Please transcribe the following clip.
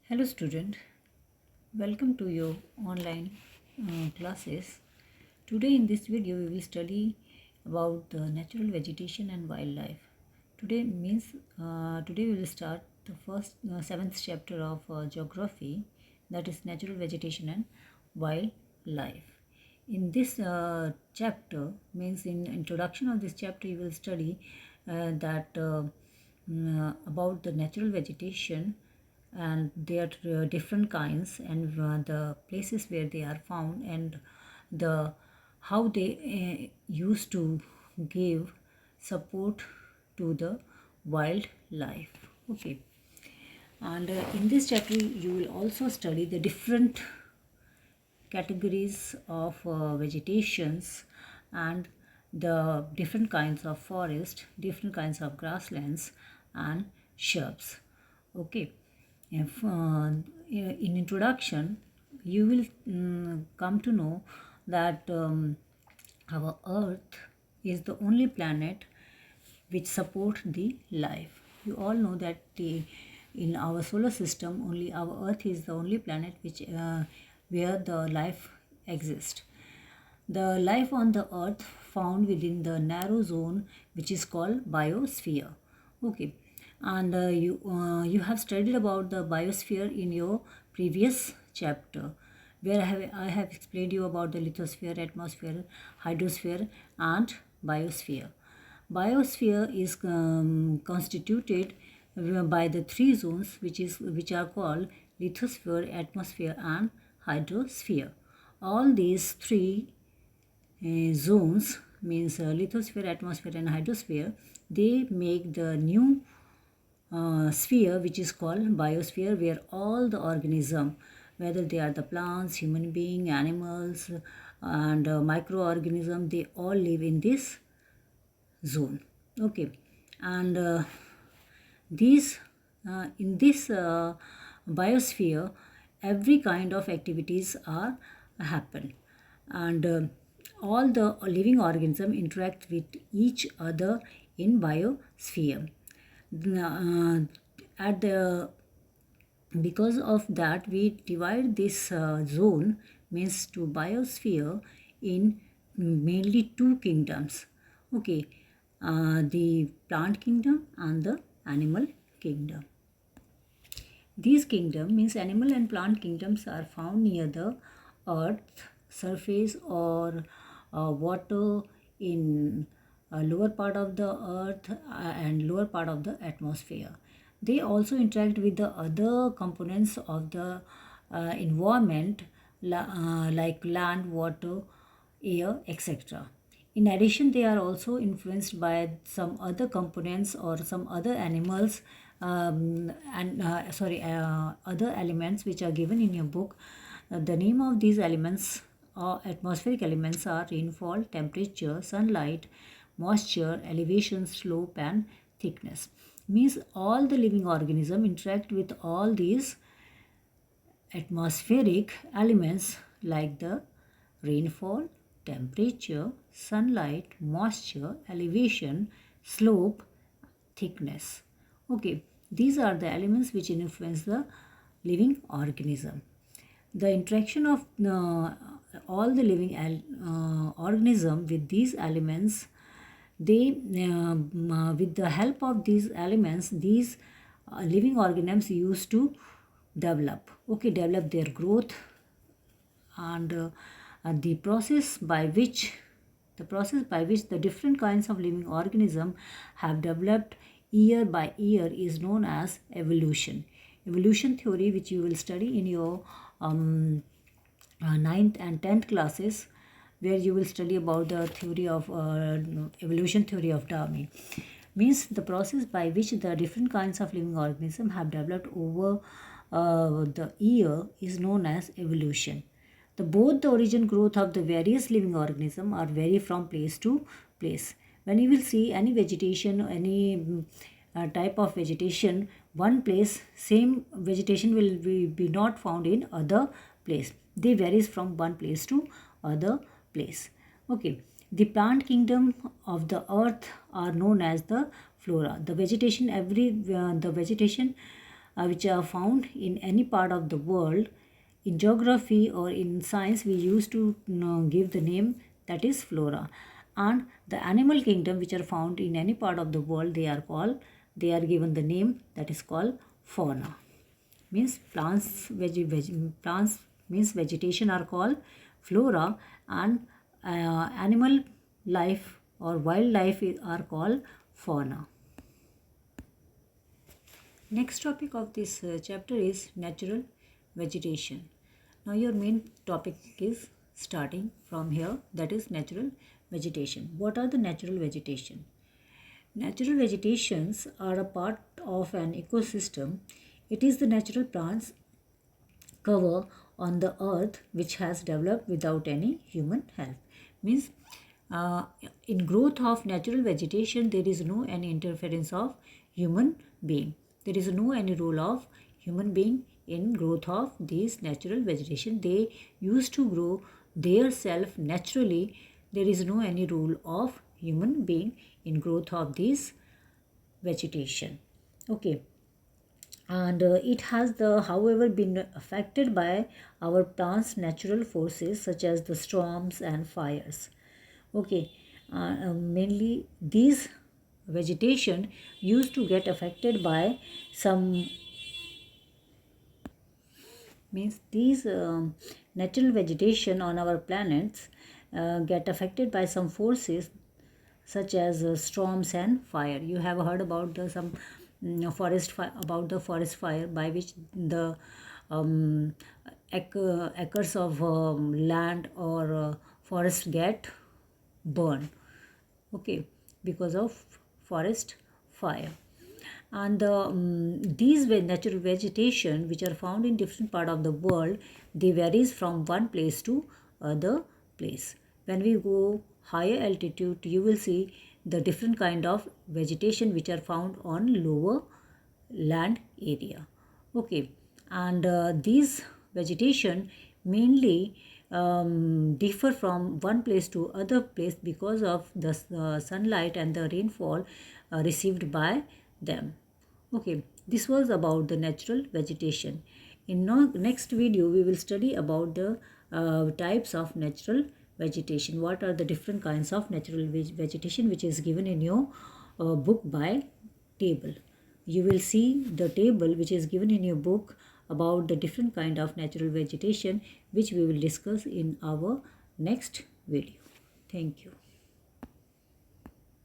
Hello student, welcome to your online classes. Today in this video we will study about the natural vegetation and wildlife. Today we will start the first seventh chapter of geography, that is natural vegetation and wildlife. In this chapter, means in introduction of this chapter, you will study about the natural vegetation and their different kinds and the places where they are found and the how they used to give support to the wildlife. Okay, and in this chapter you will also study the different categories of vegetations and the different kinds of forest, different kinds of grasslands and shrubs. Okay, if, in introduction you will come to know that our earth is the only planet which support the life. You all know that in our solar system only our earth is the only planet which where the life exists. The life on the earth found within the narrow zone which is called biosphere. Okay, and you have studied about the biosphere in your previous chapter, where I have explained you about the lithosphere, atmosphere, hydrosphere and biosphere. Biosphere is constituted by the three zones which are called lithosphere, atmosphere and hydrosphere. All these three zones, means lithosphere, atmosphere and hydrosphere, they make the new sphere which is called biosphere, where all the organism, whether they are the plants, human being, animals and microorganism, they all live in this zone. Okay, and these in this biosphere every kind of activities are happen, and all the living organism interact with each other in biosphere. Uh, at the Because of that we divide this zone, means to biosphere, in mainly two kingdoms. Okay, the plant kingdom and the animal kingdom. These kingdom, means animal and plant kingdoms, are found near the earth surface or water, in lower part of the earth and lower part of the atmosphere. They also interact with the other components of the environment, like land, water, air, etc. In addition, they are also influenced by some other components or some other animals other elements which are given in your book. The name of these elements or atmospheric elements are rainfall, temperature, sunlight, moisture, elevation, slope and thickness. Means all the living organism interact with all these atmospheric elements like the rainfall, temperature, sunlight, moisture, elevation, slope, thickness. Okay, these are the elements which influence the living organism. The interaction of all the living organism with these elements, they with the help of these elements, these living organisms used to develop their growth, and the process by which the different kinds of living organism have developed year by year is known as evolution theory, which you will study in your 9th and 10th classes, where you will study about the theory of evolution theory of Darwin. Means the process by which the different kinds of living organism have developed over the year is known as evolution. Both the origin growth of the various living organism are vary from place to place. When you will see any vegetation, any type of vegetation, one place, same vegetation will be not found in other place. They varies from one place to other place. Okay, the plant kingdom of the earth are known as the flora. The vegetation which are found in any part of the world. In geography or in science, we used to give the name that is flora. And the animal kingdom which are found in any part of the world, they are given the name that is called fauna. Means plants means vegetation are called flora, and animal life or wildlife are called fauna. Next topic of this chapter is natural vegetation. Now your main topic is starting from here, that is natural vegetation. What are the natural vegetation? Natural vegetations are a part of an ecosystem. It is the natural plants cover on the earth which has developed without any human help. Means in growth of natural vegetation, there is no any interference of human being. There is no any role of human being in growth of these natural vegetation. They used to grow their self naturally. There is no any role of human being in growth of this vegetation. Okay. And it has however been affected by our plants natural forces such as the storms and fires. Okay. Mainly these vegetation used to get affected by some, means these natural vegetation on our planets get affected by some forces such as storms and fire. You have heard about forest fire, about the forest fire, by which the acres of land or forest get burned. Okay, because of forest fire. And these natural vegetation which are found in different part of the world, they varies from one place to other place. When we go higher altitude, you will see the different kind of vegetation which are found on lower land area. Okay, and these vegetation mainly differ from one place to other place because of the sunlight and the rainfall received by them. Okay, this was about the natural vegetation. In next video, we will study about the types of natural vegetation. What are the different kinds of natural vegetation which is given in your book by table. You will see the table which is given in your book about the different kind of natural vegetation, which we will discuss in our next video. Thank you.